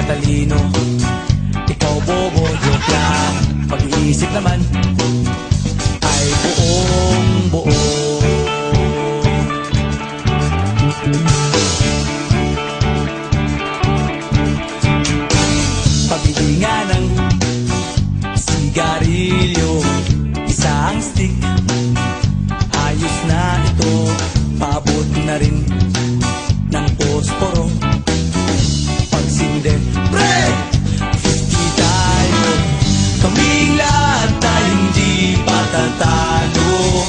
matalino, ikaw bobo, joke lang. Pag-iisip naman ay buong buo. Pabili nga ng sigarilyo, isang stick, ayos na ito. Paabot na rin ng posporo. Pagsinde, pre! 50 tayo, kaming lahat tayo hindi patatalo.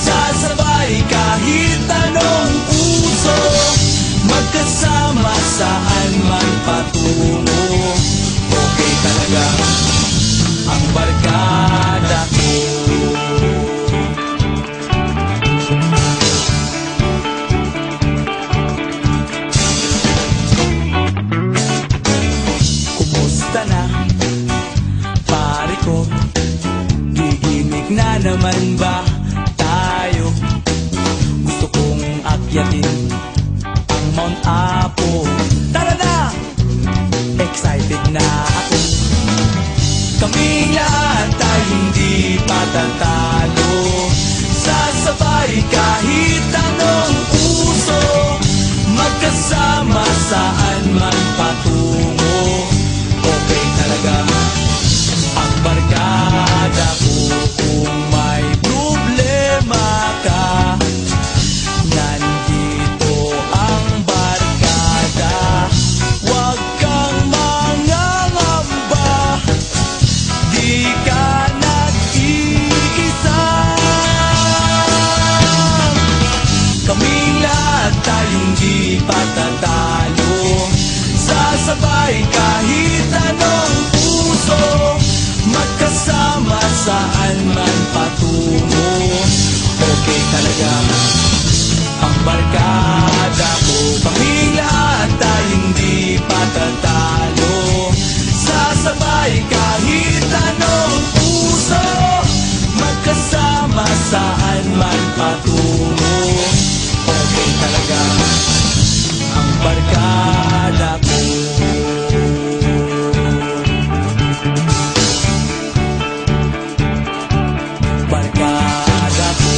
Sasabay kahit anong uso, magkasama saan man patungo. Okay talaga ang barkada ko. Kumusta na, pare ko? Gigimik na naman ba tayo? Gusto kong akyatin ang Mount Apo. Tara na! Excited na ako. Kaming lahat tayo hindi patatalo. Sasabay kahit anong uso, magkasama saan man patungo. Okay talaga ang barkada ko. Kung may problema ka, nandito ang barkada. Huwag kang mangangamba, di ka nag-iisa. Kaming lahat tayong di patatalo. Sasabay kahit anong puso, magkasama saan man patungo. Okay talaga ang barkada ko. Kaming lahat tayong di patatalo. Sasabay kahit anong puso, magkasama saan man patungo. Okay talaga ang barkada ko. Barkada ko.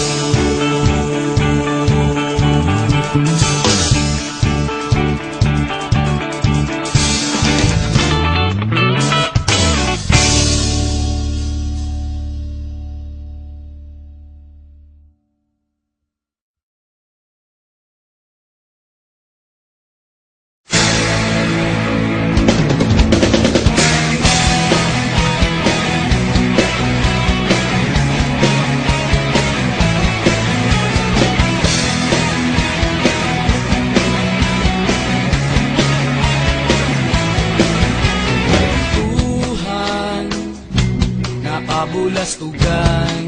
Kabulastugan,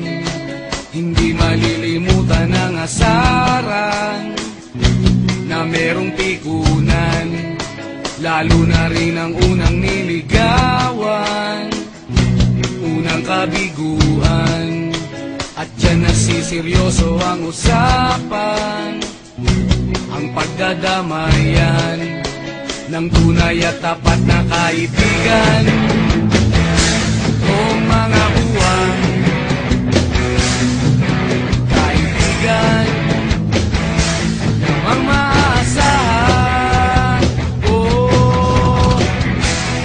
hindi malilimutan ang asaran na merong pikunan, lalo na rin ang unang niligawan, unang kabiguan, at dyan nasiseryoso ang usapan, ang pagdadamayan ng tunay at tapat na kaibigan. O mga buwan, kaibigan, namang maaasahan. Oh,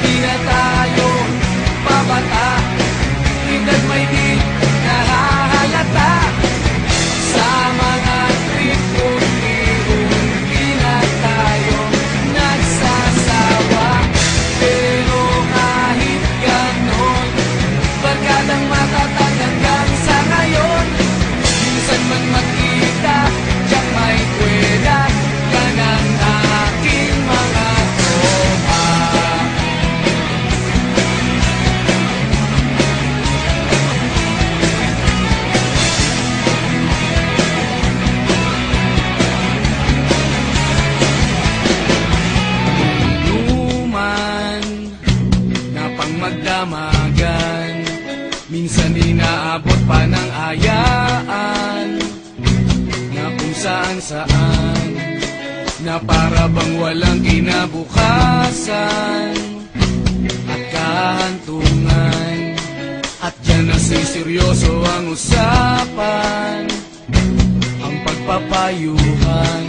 di na tayo babata, edad may di nahahalata. Sa mga trip unti-unti na tayo nagsasawa. Pero kahit ganon, barkadang matatag hanggang sa ngayon. Minsan man magkita, diyak may kwela, yan ang aking mga tropa. Inuman na pang magdamagan, minsan inaabot pa ng ayaan, na kung saan-saan, na para bang walang kinabukasan. kahantungan. At yan na seryoso ang usapan, ang pagpapayuhan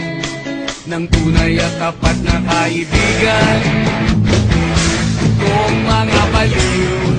ng tunay at tapat na kaibigan. Kung mga baliw